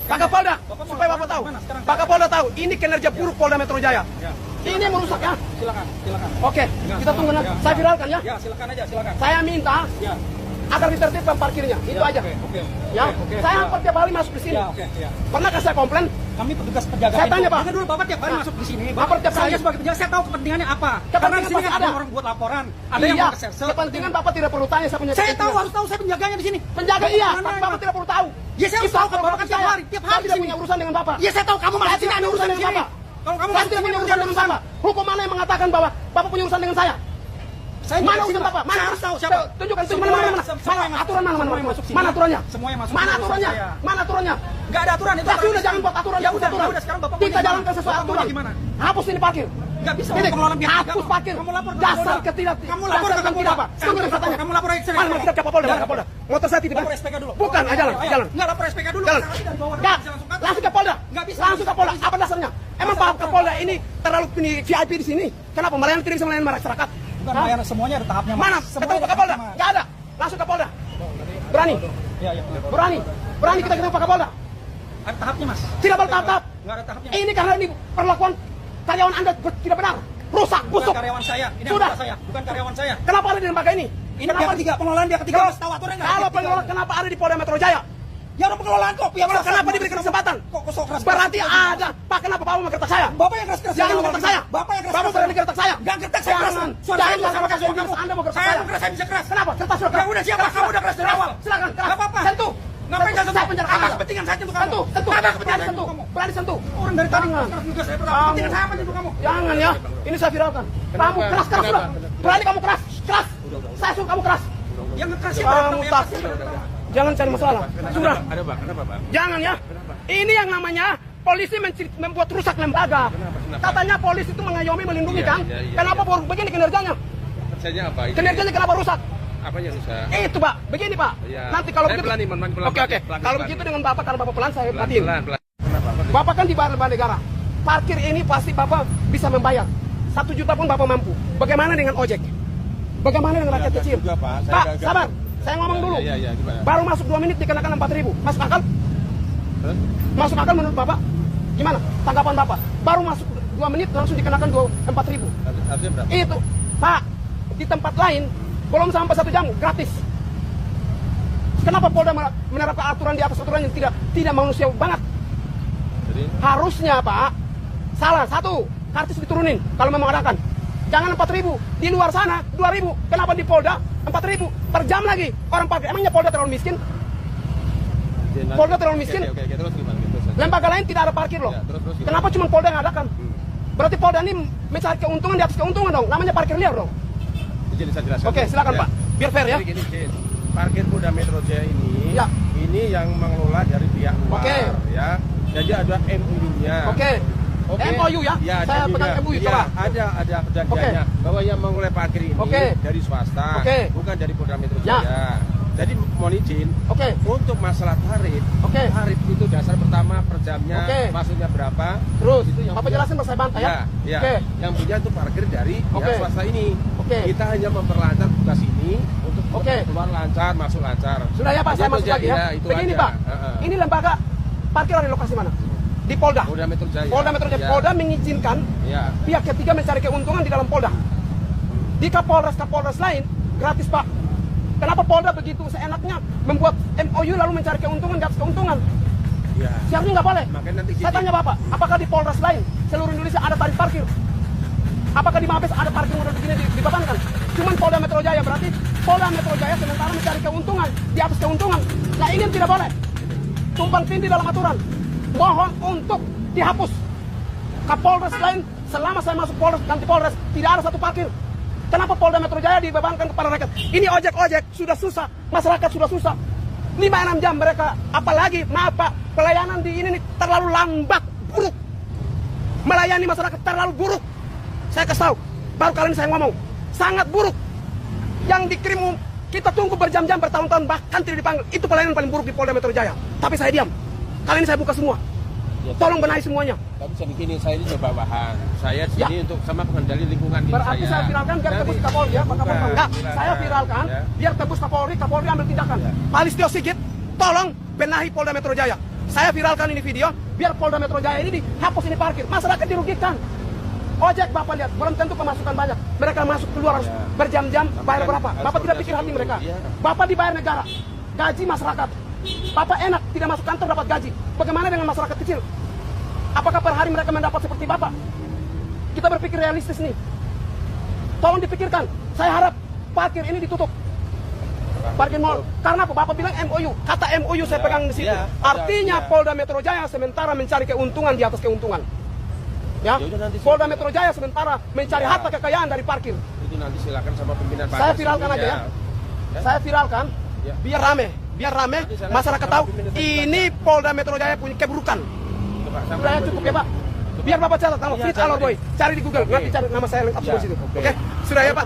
Pak Kapolda, supaya Bapak tahu. Pak Kapolda tahu, ini kinerja buruk Polda Metro Jaya. Ini merusak ya. Silakan. Oke, kita tunggu nanti. Saya viralkan ya. Ya, silakan aja, silakan. Saya minta Ya. agar ditertibkan parkirnya. Itu aja. Oke. Ya. Saya hampir tiap hari masuk di sini. Ya, oke. Pernahkah saya komplain? Kami petugas penjaga. Saya tanya, Pak. Dengar dulu, Bapak tiap hari masuk di sini. Bapak tiap hari. Saya sebagai penjaga, saya tahu kepentingannya apa. Karena Kepentingan di sini pasti kan ada ada. orang buat laporan, ada yang Iya, mau ke sel. kepentingan Bapak tidak perlu tanya saya punya Saya tahu, kepentingan. harus tahu saya penjaganya di sini. Penjaga iya, Mana, Bapak tidak perlu tahu. Ya, saya harus Itu tahu kan, Bapak kan saya. tiap hari Saya di tidak sini. punya urusan dengan Bapak. Iya, saya tahu kamu Saya masih tidak punya urusan dengan Bapak. Kalau kamu Saya tidak punya urusan dengan Bapak. Hukum mana yang mengatakan bahwa Bapak punya urusan dengan saya? Saya Mana masuk urusan sini, Bapak? Saya harus tahu siapa. Tunjukkan Semua mana yang aturan mana? semua yang masuk sini. Mana aturannya? Semua yang masuk Mana sini aturannya? saya. Mana aturannya? Enggak ada aturan itu. Pasti udah jangan buat aturan. Ya hapus udah, aturan. ya udah, sekarang Bapak Kita mau jalankan sesuai Bapak aturan. mau gimana? Hapus ini parkir. Enggak bisa Ini pengelolaan pihak. hapus parkir. Kamu lapor ke Dasar Kapolda. ketidak. Kamu lapor ke Kapolda. Apa? Tunggu saya tanya. Kamu lapor aja. Mana kita ke Kapolda? Kapolda. Motor saya titip. Lapor SPK dulu. Bukan, jalan. Enggak lapor SPK dulu. Jalan. Sekarang dari bawah Enggak, bisa langsung kantor. langsung ke Polda. Nggak bisa. Langsung ke Polda. Apa dasarnya? Emang Pak Kapolda ini terlalu ini VIP di sini? Kenapa melayani tidak bisa melayani masyarakat? Bukan Hah? bayar, semuanya ada tahapnya. Mas. Mana? Semuanya Ketemu Pak ada Kapolda? tahapnya, Mas. Enggak ada. Langsung ke Polda. Berani? Iya. Berani? Berani kita ketemu Pak Kapolda? Ada tahapnya, Mas. Tidak bertahap-tahap. Enggak ada tahapnya. Ini karena ini perlakuan karyawan Anda tidak benar. Rusak, Bukan busuk. karyawan saya. Ini Sudah. anggota saya, bukan karyawan saya. Kenapa ada di lembaga ini? Ini Kenapa dia ketiga, pengelolaan dia ketiga. Kalau- Mas tahu aturan enggak? Kalau pengelola kenapa ada di Polda Metro Jaya? Ya orang pengelolaan kok. Pihak swasta. Kenapa diberikan kesempatan? Kok sok keras? Berarti ada. Pak, kenapa Bapak menggertak saya? Bapak yang keras-keras. Jangan menggertak saya. Bapak yang keras. Bapak berani gertak saya. Enggak gertak saya keras. Jangan. Suara Jangan saya sama sama kasus kasus kamu. Anda mau gertak Saya saya. keras, saya bisa keras. Kenapa? Kertas sudah Ya keras. udah siapa? Kamu udah keras dari awal. Silakan, keras. Enggak apa-apa. Sentuh. Ngapain enggak Saya sentuh? penjara Apa Anda. kepentingan saya untuk kamu? Sentuh, sentuh. Apa Berani kepentingan sentuh. kamu? Berani sentuh. Orang dari tadi Jangan. keras juga saya Kamu. berapa? Kepentingan saya apa untuk kamu? Jangan ya. Ini saya viralkan. Kamu keras sudah. Berani kamu keras. Keras. Saya suruh kamu keras. Yang ngekeras siapa? Kamu tak. Jangan cari masalah. Sudah. Ada Pak, kenapa Pak? Jangan ya. Ini yang namanya polisi membuat rusak lembaga. Katanya polisi itu mengayomi, melindungi Iya, kan? iya, iya. Kenapa baru begini kinerjanya? Kerjanya apa? Kinerjanya kenapa rusak? Apa yang rusak? Itu Pak, begini Pak. Iya. Nanti kalau Saya begitu. pelan, Iman, pelan, Oke. pelan, Kalau pelan. begitu dengan Bapak, karena Bapak pelan saya Pelan, perhatiin. pelan. Kenapa? Bapak kan dibayar lembaga negara. Parkir ini pasti Bapak bisa membayar. 1 juta pun Bapak mampu. Bagaimana dengan ojek? Bagaimana dengan rakyat Gagal kecil? juga, Pak. Saya Pak, gagal. sabar. Saya ngomong dulu. Iya, gimana? Baru masuk 2 menit dikenakan 4.000. Masuk akal? Terus? Masuk akal menurut Bapak? Gimana tanggapan Bapak? Baru masuk 2 menit langsung dikenakan 4.000. Harusnya berapa? Itu, Pak, di tempat lain belum sampai 1 jam gratis. Kenapa Polda menerapkan aturan di atas aturan yang tidak manusiawi banget? Jadi, Harusnya Pak, salah satu, kartis diturunin kalau memang ada kan. Jangan 4.000, di luar sana 2.000. Kenapa di Polda 4.000 per jam lagi? Orang parkir, emangnya Polda terlalu miskin? jadi Polda terlalu miskin? Oke, terus gimana? Terus aja. Lembaga lain tidak ada parkir loh. Ya, terus gimana? Kenapa cuma Polda yang adakan? Berarti Polda ini mencari keuntungan di atas keuntungan dong. Namanya parkir liar dong. Jadi saya jelaskan. Oke, silakan Ya. Pak. Biar fair ya. Jadi gini, Cid. Parkir Polda Metro Jaya ini, Ya. ini yang mengelola dari pihak luar, Oke. ya. Jadi ada MOU-nya. Oke. MOU ya? Ya, Saya ada pegang juga. MOU Ya, coba. ada perjanjiannya bahwa yang mengelola parkir ini Oke. dari swasta, Oke. bukan dari Polda Metro Ya. Jaya. Jadi mohon izin, Oke. untuk masalah tarif, Oke. tarif itu dasar pertama per jamnya, Oke. maksudnya berapa? Terus, Itu yang Bapak punya- jelasin baru saya bantah ya. Ya, Oke. yang punya itu parkir dari Oke. pihak swasta ini. Oke. Kita hanya memperlancar tugas ini untuk Oke. keluar lancar, masuk lancar. Sudah ya Pak, saya Itu masuk aja, lagi ya. itu Begini aja. Pak, ini lembaga parkir ada di lokasi mana? Di Polda. Polda Metro Jaya. Polda Metro Jaya. Ya. Polda mengizinkan Ya. pihak ketiga mencari keuntungan di dalam Polda. Di Kapolres lain gratis Pak. Kenapa Polda begitu seenaknya membuat MOU lalu mencari keuntungan di atas keuntungan? Ya. Seharusnya nggak boleh. Makanya nanti Saya tanya Bapak, apakah di Polres lain seluruh Indonesia ada tarif parkir? Apakah di Mabes ada parkir model begini dibebankan? Cuman Polda Metro Jaya, berarti Polda Metro Jaya sementara mencari keuntungan di atas keuntungan. Nah ini yang tidak boleh. Tumpang tindih dalam aturan. Mohon untuk dihapus. Kapolres lain, selama saya masuk Polres, ganti Polres, tidak ada satu parkir. Kenapa Polda Metro Jaya dibebankan kepada rakyat? Ini ojek-ojek sudah susah, masyarakat sudah susah. 5-6 jam mereka, apalagi maaf Pak, pelayanan di ini nih terlalu lambat, buruk. Melayani masyarakat terlalu buruk. Saya kasih tahu, baru kali ini saya ngomong, sangat buruk. Yang dikirim kita tunggu berjam-jam, bertahun-tahun, bahkan tidak dipanggil. Itu pelayanan paling buruk di Polda Metro Jaya. Tapi saya diam. Kali ini saya buka semua. Ya, Tolong benahi semuanya. Tapi jadi gini, saya ini coba bahan. Saya di sini untuk sama pengendali lingkungan ini Berarti saya viralkan biar tebus Kapolri ya, Pak Kapolri. Enggak, saya viralkan Ya. biar tebus Kapolri, Kapolri ambil tindakan. Ya. Pak Listio Sigit, tolong benahi Polda Metro Jaya. Saya viralkan ini video, biar Polda Metro Jaya ini dihapus ini parkir. Masyarakat dirugikan. Ojek Bapak lihat, belum tentu pemasukan banyak. Mereka masuk keluar harus berjam-jam, bayar berapa? Bapak tidak pikir hati mereka. Bapak dibayar negara, gaji masyarakat. Bapak enak, tidak masuk kantor dapat gaji. Bagaimana dengan masyarakat kecil? Apakah per hari mereka mendapat seperti Bapak? Kita berpikir realistis nih. Tolong dipikirkan. Saya harap parkir ini ditutup. Parkir mall. Karena apa? Bapak bilang MOU. Kata MOU saya pegang di situ. Artinya Polda Metro Jaya sementara mencari keuntungan di atas keuntungan. Ya. Polda Metro Jaya sementara mencari harta kekayaan dari parkir. Itu nanti silakan sama pimpinan parkir. Saya viralkan aja ya. Saya viralkan biar rame. Biar rame, masyarakat tahu ini Polda Metro Jaya punya keburukan. Sudah ya, cukup ya Pak. Biar Bapak catat nama Fit Alor Boy. Cari di Google, nanti cari nama saya lengkap di situ. Oke? Sudah ya Pak.